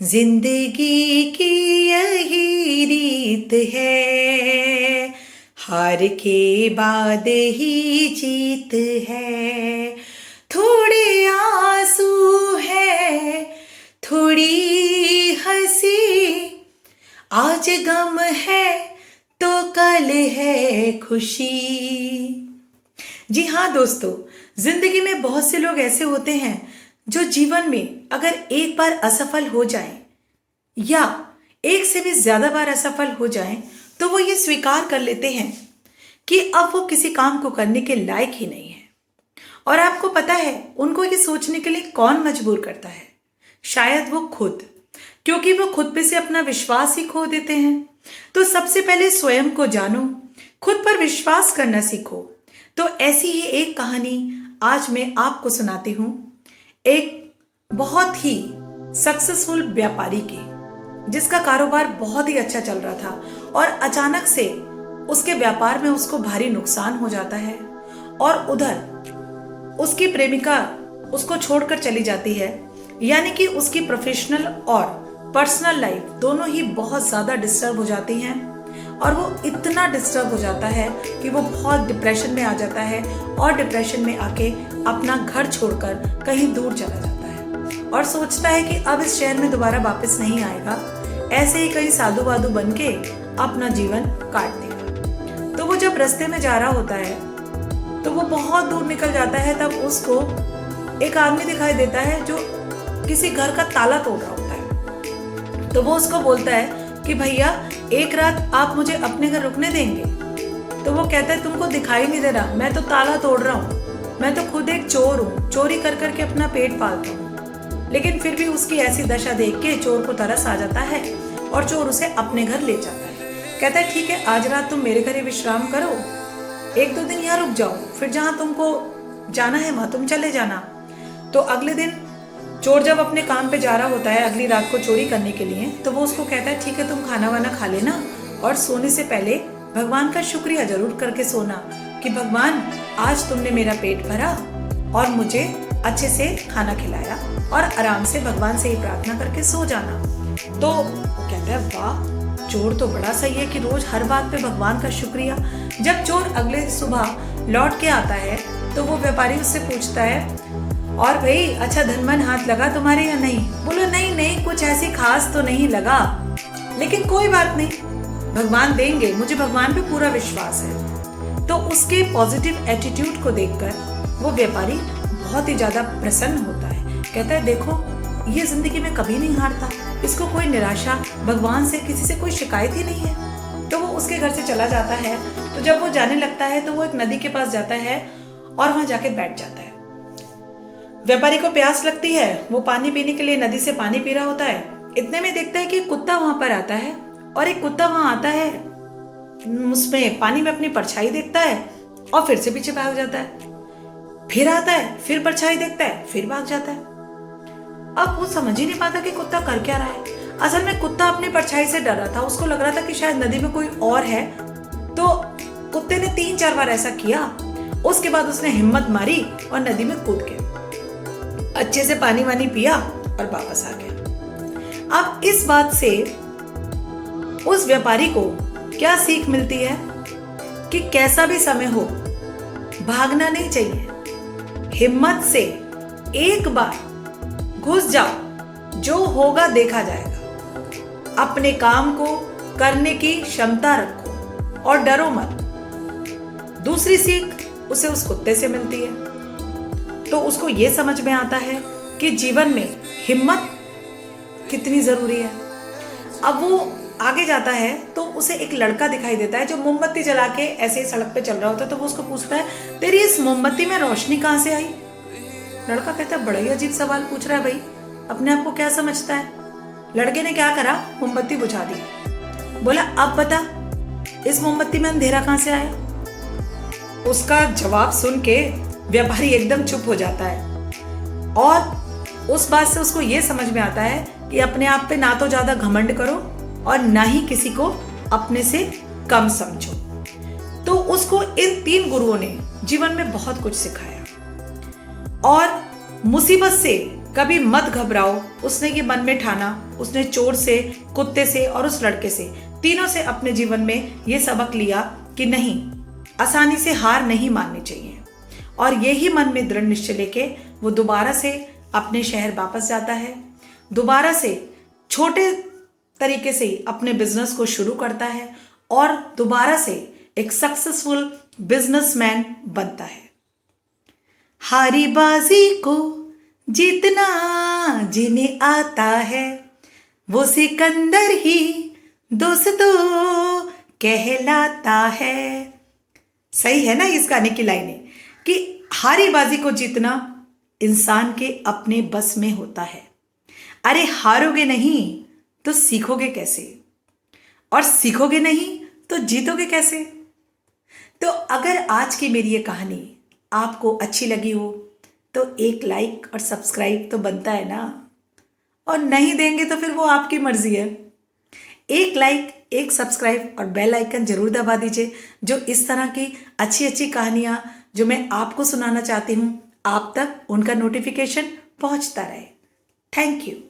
जिंदगी की यही रीत है, हार के बाद ही जीत है। थोड़े आंसू है, थोड़ी हंसी, आज गम है तो कल है खुशी। जी हाँ दोस्तों, जिंदगी में बहुत से लोग ऐसे होते हैं जो जीवन में अगर एक बार असफल हो जाएं या एक से भी ज्यादा बार असफल हो जाएं तो वो ये स्वीकार कर लेते हैं कि अब वो किसी काम को करने के लायक ही नहीं है। और आपको पता है उनको ये सोचने के लिए कौन मजबूर करता है? शायद वो खुद, क्योंकि वो खुद पे से अपना विश्वास ही खो देते हैं। तो सबसे पहले स्वयं को जानो, खुद पर विश्वास करना सीखो। तो ऐसी ही एक कहानी आज मैं आपको सुनाती हूं, एक बहुत ही सक्सेसफुल व्यापारी की, जिसका कारोबार बहुत ही अच्छा चल रहा था और अचानक से उसके व्यापार में उसको भारी नुकसान हो जाता है और उधर उसकी प्रेमिका उसको छोड़कर चली जाती है। यानी कि उसकी प्रोफेशनल और पर्सनल लाइफ दोनों ही बहुत ज्यादा डिस्टर्ब हो जाती हैं और वो इतना डिस्टर्ब हो जाता है कि वो बहुत डिप्रेशन में आ जाता है और डिप्रेशन में आके अपना घर छोड़कर कहीं दूर चला जाता है और सोचता है कि अब इस शहर में दोबारा वापस नहीं आएगा, ऐसे ही कहीं साधु वाधु बन के अपना जीवन काट देगा। तो वो जब रास्ते में जा रहा होता है तो वो बहुत दूर निकल जाता है, तब उसको एक आदमी दिखाई देता है जो किसी घर का ताला तोड़ रहा होता है। तो वो उसको बोलता है कि भैया एक रात आप मुझे अपने घर रुकने देंगे? तो वो कहता है तुमको दिखाई नहीं दे रहा, मैं तो ताला तोड़ रहा हूँ, मैं तो खुद एक चोर हूँ, चोरी कर करके अपना पेट पालता हूँ। लेकिन फिर भी उसकी ऐसी दशा देख के चोर को तरस आ जाता है और चोर उसे अपने घर ले जाता है। कहता है ठीक है, आज रात तुम मेरे घर ही विश्राम करो, एक दो दिन यहाँ रुक जाओ, फिर जहाँ तुमको जाना है वहां तुम चले जाना। तो अगले दिन चोर जब अपने काम पे जा रहा होता है अगली रात को चोरी करने के लिए, तो वो उसको कहता है ठीक है, तुम खाना वाना खा लेना और सोने से पहले भगवान का शुक्रिया जरूर करके सोना कि भगवान आज तुमने मेरा पेट भरा और मुझे अच्छे से खाना खिलाया, और आराम से भगवान से ही प्रार्थना करके सो जाना। तो वो कहता है वाह, चोर तो बड़ा सही है कि रोज हर बात पे भगवान का शुक्रिया। जब चोर अगले सुबह लौट के आता है तो वो व्यापारी उससे पूछता है और भाई अच्छा धन मन हाथ लगा तुम्हारे या नहीं? बोलो नहीं नहीं, कुछ ऐसी खास तो नहीं लगा, लेकिन कोई बात नहीं, भगवान देंगे, मुझे भगवान पे पूरा विश्वास है। तो उसके पॉजिटिव एटीट्यूड को देखकर वो व्यापारी बहुत ही ज्यादा प्रसन्न होता है। कहता है देखो ये जिंदगी में कभी नहीं हारता, इसको कोई निराशा, भगवान से किसी से कोई शिकायत ही नहीं है। तो वो उसके घर से चला जाता है। तो जब वो जाने लगता है तो वो एक नदी के पास जाता है और वहां जाके बैठ जाता है। व्यापारी को प्यास लगती है, वो पानी पीने के लिए नदी से पानी पी रहा होता है। इतने में देखता है कि कुत्ता वहां पर आता है और एक कुत्ता वहां आता है, उसमें पानी में अपनी परछाई देखता है और फिर से पीछे भाग जाता है। फिर आता है, फिर परछाई देखता है, फिर भाग जाता है। अब वो समझ ही नहीं पाता कि कुत्ता कर क्या रहा है। असल में कुत्ता अपनी परछाई से डर रहा था, उसको लग रहा था कि शायद नदी में कोई और है। तो कुत्ते ने 3-4 बार ऐसा किया, उसके बाद उसने हिम्मत मारी और नदी में कूद गया, अच्छे से पानी वानी पिया और वापस आ गया। अब इस बात से उस व्यापारी को क्या सीख मिलती है कि कैसा भी समय हो भागना नहीं चाहिए, हिम्मत से एक बार घुस जाओ, जो होगा देखा जाएगा। अपने काम को करने की क्षमता रखो और डरो मत। दूसरी सीख उसे उस कुत्ते से मिलती है, तो उसको ये समझ में आता है कि जीवन में हिम्मत कितनी जरूरी है। अब वो आगे जाता है तो उसे एक लड़का दिखाई देता है जो मोमबत्ती जला के ऐसे ही सड़क पे चल रहा होता है। तो वो उसको पूछता है तेरी इस मोमबत्ती में रोशनी कहाँ से आई? लड़का कहता है बड़ा ही अजीब सवाल पूछ रहा है भाई, अपने आप को क्या समझता है? लड़के ने क्या करा, मोमबत्ती बुझा दी। बोला अब बता इस मोमबत्ती में अंधेरा कहाँ से आया? उसका जवाब सुन के व्यापारी एकदम चुप हो जाता है और उस बात से उसको ये समझ में आता है कि अपने आप पे ना तो ज्यादा घमंड करो और ना ही किसी को अपने से कम समझो। तो उसको इन 3 गुरुओं ने जीवन में बहुत कुछ सिखाया और मुसीबत से कभी मत घबराओ। उसने ये मन में ठाना, उसने चोर से, कुत्ते से और उस लड़के से, तीनों से अपने जीवन में ये सबक लिया कि नहीं, आसानी से हार नहीं माननी चाहिए। और यही मन में दृढ़ निश्चय लेके वो दोबारा से अपने शहर वापस जाता है, दोबारा से छोटे तरीके से अपने बिजनेस को शुरू करता है और दोबारा से एक सक्सेसफुल बिजनेसमैन बनता है। हारी बाजी को जीतना जिन्हें आता है, वो सिकंदर ही दोस्तों कहलाता है। सही है ना इस गाने की लाइनें कि हारी बाजी को जीतना इंसान के अपने बस में होता है। अरे हारोगे नहीं तो सीखोगे कैसे, और सीखोगे नहीं तो जीतोगे कैसे। तो अगर आज की मेरी ये कहानी आपको अच्छी लगी हो तो एक लाइक और सब्सक्राइब तो बनता है ना, और नहीं देंगे तो फिर वो आपकी मर्जी है। एक लाइक, एक सब्सक्राइब और बेल आइकन जरूर दबा दीजिए, जो इस तरह की अच्छी अच्छी कहानियाँ जो मैं आपको सुनाना चाहती हूँ आप तक उनका नोटिफिकेशन पहुँचता रहे। Thank you.